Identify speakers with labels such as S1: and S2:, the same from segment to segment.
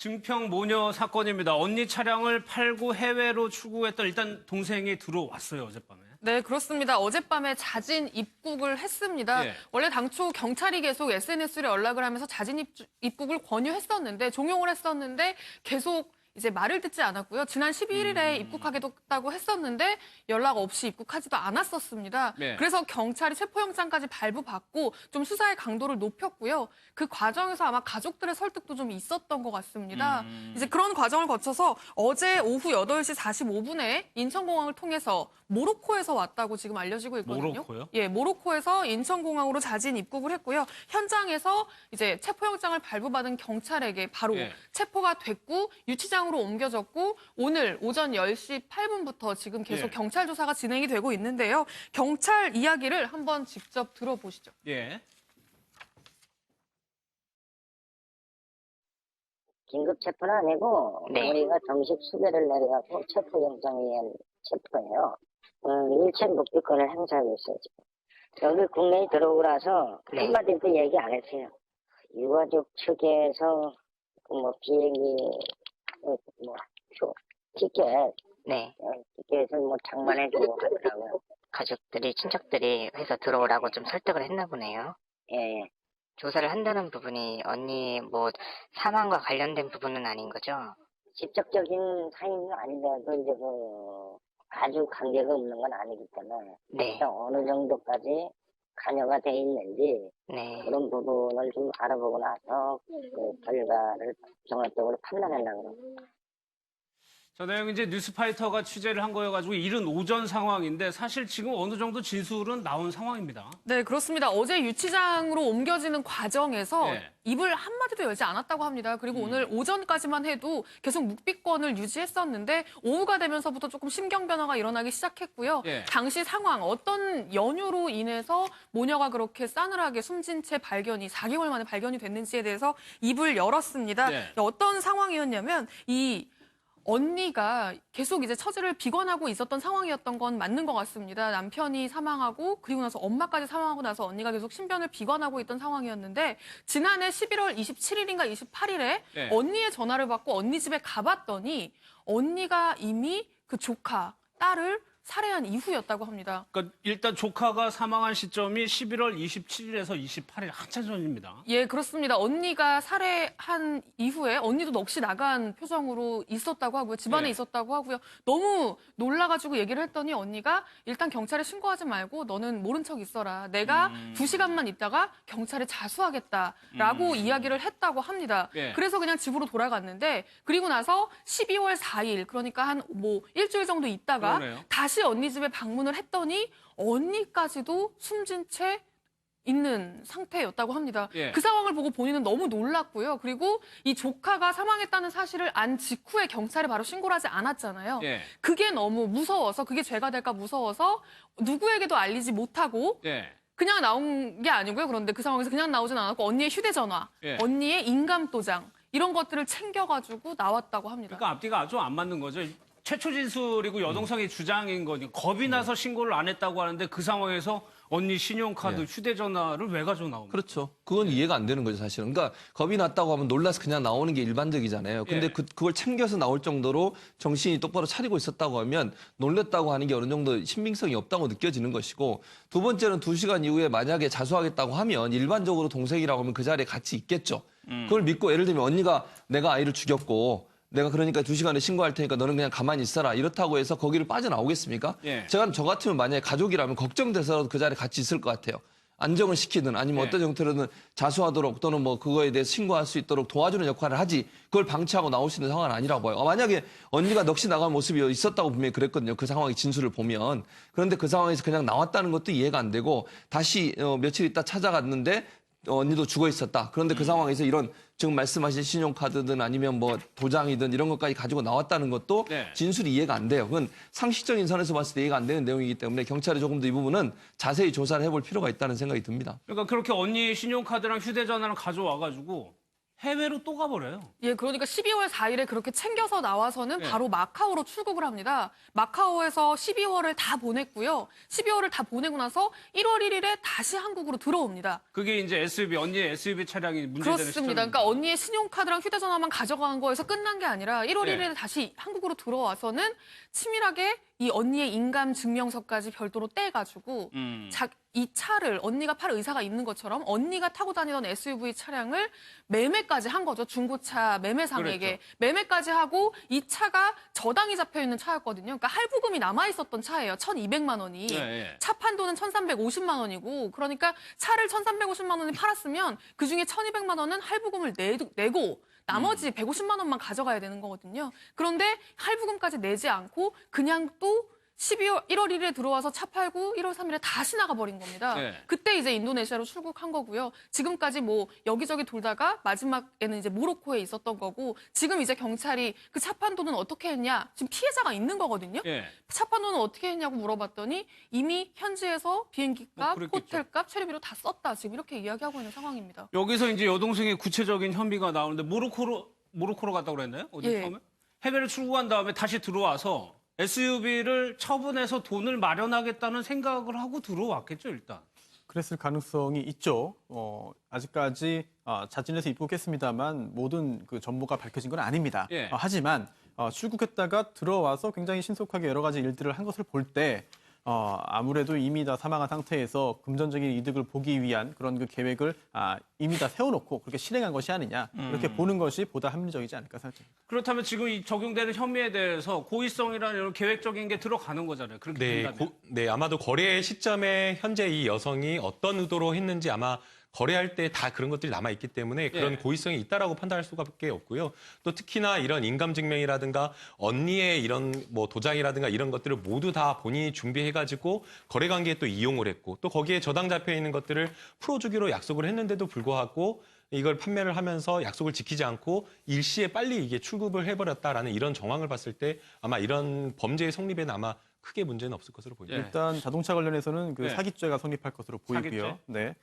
S1: 증평 모녀 사건입니다. 언니 차량을 팔고 해외로 출국했던 일단 동생이 들어왔어요, 어젯밤에.
S2: 네, 그렇습니다. 어젯밤에 자진 입국을 했습니다.
S1: 예.
S2: 원래 당초 경찰이 계속 SNS로 연락을 하면서 자진 입국을 권유했었는데, 종용을 했었는데 계속 이제 말을 듣지 않았고요. 지난 11일에 입국하겠다고 했었는데 연락 없이 입국하지도 않았었습니다.
S1: 네.
S2: 그래서 경찰이 체포영장까지 발부받고 좀 수사의 강도를 높였고요. 그 과정에서 아마 가족들의 설득도 좀 있었던 것 같습니다. 이제 그런 과정을 거쳐서 어제 오후 8시 45분에 인천공항을 통해서 모로코에서 왔다고 지금 알려지고 있거든요.
S1: 모로코요?
S2: 예, 모로코에서 인천공항으로 자진 입국을 했고요. 현장에서 이제 체포영장을 발부받은 경찰에게 바로
S1: 예.
S2: 체포가 됐고 유치장으로 옮겨졌고 오늘 오전 10시 8분부터 지금 계속
S1: 예.
S2: 경찰 조사가 진행이 되고 있는데요. 경찰 이야기를 한번 직접 들어보시죠.
S1: 예.
S3: 긴급 체포는 아니고
S4: 네.
S3: 우리가 정식 수배를 내려갖고 체포영장에 의한 체포예요. 일체 묵비권을 행사하고 있어요. 지금. 여기 국내에 들어오고 나서
S4: 네.
S3: 한마디도 얘기 안 했어요. 유가족 측에서 비행기 티켓
S4: 네.
S3: 티켓을 장만해주고 하더라고요.
S4: 가족들이, 친척들이 해서 들어오라고 좀 설득을 했나 보네요.
S3: 예.
S4: 조사를 한다는 부분이 언니 사망과 관련된 부분은 아닌 거죠?
S3: 직접적인 사인은 아니더라도 이제 아주 관계가 없는 건 아니기 때문에
S4: 네.
S3: 일단 어느 정도까지 관여가 돼 있는지
S4: 네.
S3: 그런 부분을 좀 알아보고 나서 그 결과를 종합적으로 판단하려고 합니다.
S1: 저 내용 이제 뉴스파이터가 취재를 한 거여가지고 이른 오전 상황인데 사실 지금 어느 정도 진술은 나온 상황입니다.
S2: 네, 그렇습니다. 어제 유치장으로 옮겨지는 과정에서
S1: 네.
S2: 입을 한마디도 열지 않았다고 합니다. 그리고 오늘 오전까지만 해도 계속 묵비권을 유지했었는데 오후가 되면서부터 조금 심경 변화가 일어나기 시작했고요.
S1: 예.
S2: 당시 상황, 어떤 연유로 인해서 모녀가 그렇게 싸늘하게 숨진 채 4개월 만에 발견이 됐는지에 대해서 입을 열었습니다.
S1: 네.
S2: 어떤 상황이었냐면 이 언니가 계속 이제 처지를 비관하고 있었던 상황이었던 건 맞는 것 같습니다. 남편이 사망하고 그리고 나서 엄마까지 사망하고 나서 언니가 계속 신변을 비관하고 있던 상황이었는데 지난해 11월 27일인가 28일에
S1: 네.
S2: 언니의 전화를 받고 언니 집에 가봤더니 언니가 이미 그 조카, 딸을 살해한 이후였다고 합니다.
S1: 그러니까 일단 조카가 사망한 시점이 11월 27일에서 28일 한참 전입니다.
S2: 예, 그렇습니다. 언니가 살해한 이후에 언니도 넋이 나간 표정으로 있었다고 하고요. 집안에
S1: 네.
S2: 있었다고 하고요. 너무 놀라가지고 얘기를 했더니 언니가 일단 경찰에 신고하지 말고 너는 모른 척 있어라. 내가 2시간만 있다가 경찰에 자수하겠다라고 이야기를 했다고 합니다.
S1: 예.
S2: 그래서 그냥 집으로 돌아갔는데 그리고 나서 12월 4일 그러니까 한 일주일 정도 있다가
S1: 그러네요.
S2: 다시 언니 집에 방문을 했더니 언니까지도 숨진 채 있는 상태였다고 합니다.
S1: 예.
S2: 그 상황을 보고 본인은 너무 놀랐고요. 그리고 이 조카가 사망했다는 사실을 안 직후에 경찰에 바로 신고를 하지 않았잖아요.
S1: 예.
S2: 그게 너무 무서워서 그게 죄가 될까 무서워서 누구에게도 알리지 못하고
S1: 예.
S2: 그냥 나온 게 아니고요. 그런데 그 상황에서 그냥 나오진 않았고 언니의 휴대전화,
S1: 예.
S2: 언니의 인감도장 이런 것들을 챙겨가지고 나왔다고 합니다.
S1: 그러니까 앞뒤가 아주 안 맞는 거죠. 최초 진술이고 여동생의 주장인 거니 겁이 나서 신고를 안 했다고 하는데 그 상황에서 언니 신용카드,
S5: 예.
S1: 휴대전화를 왜 가지고 나옵니까?
S5: 그렇죠. 그건 이해가 안 되는 거죠, 사실은. 그러니까 겁이 났다고 하면 놀라서 그냥 나오는 게 일반적이잖아요. 근데
S1: 예.
S5: 그걸 챙겨서 나올 정도로 정신이 똑바로 차리고 있었다고 하면 놀랬다고 하는 게 어느 정도 신빙성이 없다고 느껴지는 것이고 두 번째는 2시간 이후에 만약에 자수하겠다고 하면 일반적으로 동생이라고 하면 그 자리에 같이 있겠죠. 그걸 믿고 예를 들면 언니가 내가 아이를 죽였고 내가 그러니까 2시간에 신고할 테니까 너는 그냥 가만히 있어라. 이렇다고 해서 거기를 빠져나오겠습니까?
S1: 예.
S5: 저 같으면 만약에 가족이라면 걱정돼서라도 그 자리에 같이 있을 것 같아요. 안정을 시키든 아니면
S1: 예.
S5: 어떤 형태로든 자수하도록 또는 그거에 대해서 신고할 수 있도록 도와주는 역할을 하지 그걸 방치하고 나올 수 있는 상황은 아니라고 봐요. 만약에 언니가 넋이 나간 모습이 있었다고 분명히 그랬거든요. 그 상황의 진술을 보면. 그런데 그 상황에서 그냥 나왔다는 것도 이해가 안 되고 다시 며칠 있다 찾아갔는데 언니도 죽어 있었다. 그런데 그 상황에서 이런 지금 말씀하신 신용카드든 아니면 도장이든 이런 것까지 가지고 나왔다는 것도
S1: 네.
S5: 진술이 이해가 안 돼요. 그건 상식적인 선에서 봤을 때 이해가 안 되는 내용이기 때문에 경찰이 조금 더 이 부분은 자세히 조사를 해볼 필요가 있다는 생각이 듭니다.
S1: 그러니까 그렇게 언니 신용카드랑 휴대전화를 가져와가지고 해외로 또 가버려요.
S2: 예, 그러니까 12월 4일에 그렇게 챙겨서 나와서는
S1: 네.
S2: 바로 마카오로 출국을 합니다. 마카오에서 12월을 다 보냈고요. 12월을 다 보내고 나서 1월 1일에 다시 한국으로 들어옵니다.
S1: 그게 이제 SUV, 언니의 SUV 차량이 문제되는
S2: 그렇습니다.
S1: 시점입니다.
S2: 그러니까 언니의 신용카드랑 휴대전화만 가져간 거에서 끝난 게 아니라 1월
S1: 네.
S2: 1일에 다시 한국으로 들어와서는 치밀하게 이 언니의 인감 증명서까지 별도로 떼가지고 이 차를 언니가 팔 의사가 있는 것처럼 언니가 타고 다니던 SUV 차량을 매매까지 한 거죠. 중고차 매매상에게.
S1: 그렇죠.
S2: 매매까지 하고 이 차가 저당이 잡혀 있는 차였거든요. 그러니까 할부금이 남아 있었던 차예요. 1,200만 원이.
S1: 네.
S2: 차 판도는 1,350만 원이고 그러니까 차를 1,350만 원에 팔았으면 그중에 1,200만 원은 할부금을 내고 나머지 150만 원만 가져가야 되는 거거든요. 그런데 할부금까지 내지 않고 그냥 또 1월 1일에 들어와서 차 팔고 1월 3일에 다시 나가버린 겁니다.
S1: 네.
S2: 그때 이제 인도네시아로 출국한 거고요. 지금까지 뭐 여기저기 돌다가 마지막에는 이제 모로코에 있었던 거고 지금 이제 경찰이 그 차 판도는 어떻게 했냐. 지금 피해자가 있는 거거든요.
S1: 예.
S2: 차 판도는 어떻게 했냐고 물어봤더니 이미 현지에서 비행기값,
S1: 그랬겠죠.
S2: 호텔값, 체류비로 다 썼다. 지금 이렇게 이야기하고 있는 상황입니다.
S1: 여기서 이제 여동생의 구체적인 혐의가 나오는데 모로코로 갔다고 그랬나요? 어디
S2: 예.
S1: 처음에? 해외를 출국한 다음에 다시 들어와서 SUV를 처분해서 돈을 마련하겠다는 생각을 하고 들어왔겠죠, 일단.
S6: 그랬을 가능성이 있죠. 아직까지 자진해서 입국했습니다만 모든 그 전모가 밝혀진 건 아닙니다.
S1: 예.
S6: 하지만 출국했다가 들어와서 굉장히 신속하게 여러 가지 일들을 한 것을 볼 때 아무래도 이미 다 사망한 상태에서 금전적인 이득을 보기 위한 그런 그 계획을 이미 다 세워놓고 그렇게 실행한 것이 아니냐 이렇게 보는 것이 보다 합리적이지 않을까 생각합니다.
S1: 그렇다면 지금 이 적용되는 혐의에 대해서 고의성이라는 이런 계획적인 게 들어가는 거잖아요. 그렇게 된다면.
S7: 네, 아마도 거래 시점에 현재 이 여성이 어떤 의도로 했는지 아마 거래할 때 다 그런 것들이 남아있기 때문에 그런
S1: 예.
S7: 고의성이 있다라고 판단할 수밖에 없고요. 또 특히나 이런 인감증명이라든가 언니의 이런 뭐 도장이라든가 이런 것들을 모두 다 본인이 준비해가지고 거래 관계에 또 이용을 했고 또 거기에 저당 잡혀 있는 것들을 풀어주기로 약속을 했는데도 불구하고 이걸 판매를 하면서 약속을 지키지 않고 일시에 빨리 이게 출급을 해버렸다라는 이런 정황을 봤을 때 아마 이런 범죄의 성립에는 아마 크게 문제는 없을 것으로 보입니다.
S1: 예.
S6: 일단 자동차 관련해서는 그
S1: 네.
S6: 사기죄가 성립할 것으로 보이고요.
S1: 사기죄?
S6: 네.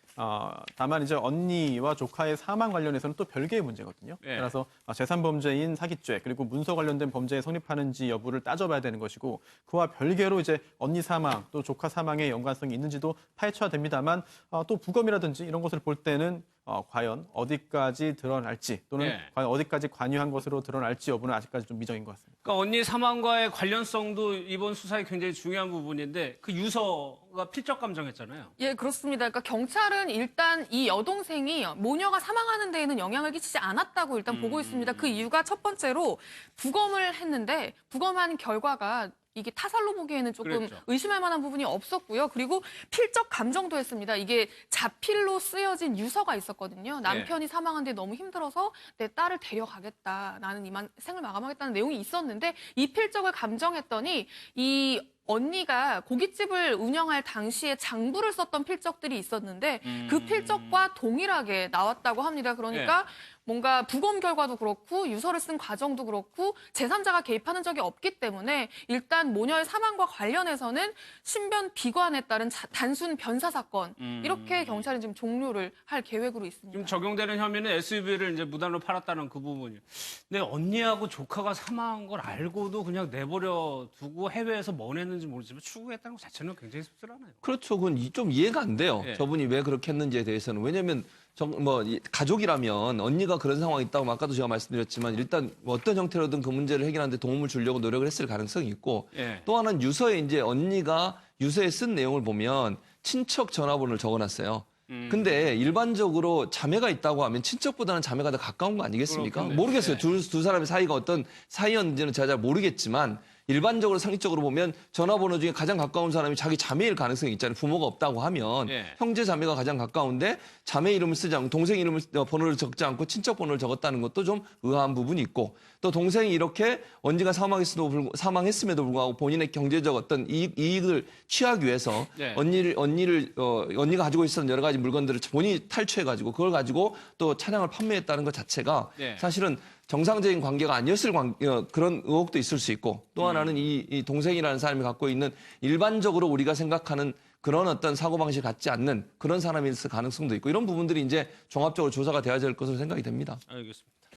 S6: 다만 이제 언니와 조카의 사망 관련해서는 또 별개의 문제거든요.
S1: 네.
S6: 따라서 재산 범죄인 사기죄 그리고 문서 관련된 범죄에 성립하는지 여부를 따져봐야 되는 것이고 그와 별개로 이제 언니 사망 또 조카 사망에 연관성이 있는지도 파헤쳐야 됩니다만 또 부검이라든지 이런 것을 볼 때는 과연 어디까지 드러날지 또는
S1: 네.
S6: 과연 어디까지 관여한 것으로 드러날지 여부는 아직까지 좀 미정인 것 같습니다.
S1: 그러니까 언니 사망과의 관련성도 이번 수사에 굉장히 중요한 부분인데 그 유서가 필적 감정했잖아요.
S2: 예, 그렇습니다. 그러니까 경찰은 일단 이 여동생이 모녀가 사망하는 데에는 영향을 끼치지 않았다고 일단 보고 있습니다. 그 이유가 첫 번째로 부검을 했는데 부검한 결과가 이게 타살로 보기에는 조금
S1: 그랬죠.
S2: 의심할 만한 부분이 없었고요. 그리고 필적 감정도 했습니다. 이게 자필로 쓰여진 유서가 있었거든요. 남편이 사망한 데 너무 힘들어서 내 딸을 데려가겠다. 나는 이만 생을 마감하겠다는 내용이 있었는데 이 필적을 감정했더니 이 언니가 고깃집을 운영할 당시에 장부를 썼던 필적들이 있었는데 그 필적과 동일하게 나왔다고 합니다. 그러니까 뭔가 부검 결과도 그렇고 유서를 쓴 과정도 그렇고 제3자가 개입하는 적이 없기 때문에 일단 모녀의 사망과 관련해서는 신변 비관에 따른 단순 변사 사건 이렇게 경찰은 지금 종료를 할 계획으로 있습니다.
S1: 지금 적용되는 혐의는 SUV를 이제 무단으로 팔았다는 그 부분이에요. 근데 언니하고 조카가 사망한 걸 알고도 그냥 내버려 두고 해외에서 뭘 했는지 모르지만 추구했다는 것 자체는 굉장히 씁쓸하네요.
S5: 그렇죠. 그건 좀 이해가 안 돼요.
S1: 예.
S5: 저분이 왜 그렇게 했는지에 대해서는. 왜냐하면 가족이라면 언니가 그런 상황이 있다고 아까도 제가 말씀드렸지만 일단 뭐 어떤 형태로든 그 문제를 해결하는데 도움을 주려고 노력을 했을 가능성이 있고
S1: 예.
S5: 또 하나는 유서에 이제 언니가 유서에 쓴 내용을 보면 친척 전화번호를 적어놨어요. 근데 일반적으로 자매가 있다고 하면 친척보다는 자매가 더 가까운 거 아니겠습니까?
S1: 그렇겠네요.
S5: 모르겠어요.
S1: 네.
S5: 두 사람의 사이가 어떤 사이였는지는 제가 잘 모르겠지만 일반적으로 상식적으로 보면 전화번호 중에 가장 가까운 사람이 자기 자매일 가능성이 있잖아요. 부모가 없다고 하면
S1: 예.
S5: 형제 자매가 가장 가까운데 자매 이름을 쓰지 않고 동생 이름을 번호를 적지 않고 친척 번호를 적었다는 것도 좀 의아한 부분이 있고 또 동생이 이렇게 언니가 사망했음에도 불구하고 본인의 경제적 어떤 이익을 취하기 위해서
S1: 예.
S5: 언니가 가지고 있었던 여러 가지 물건들을 본인이 탈취해가지고 그걸 가지고 또 차량을 판매했다는 것 자체가
S1: 예.
S5: 사실은 정상적인 관계가 아니었을 그런 의혹도 있을 수 있고 또 하나는 이 동생이라는 사람이 갖고 있는 일반적으로 우리가 생각하는 그런 어떤 사고방식을 갖지 않는 그런 사람일 가능성도 있고 이런 부분들이 이제 종합적으로 조사가 돼야 될 것으로 생각이 됩니다.
S1: 알겠습니다.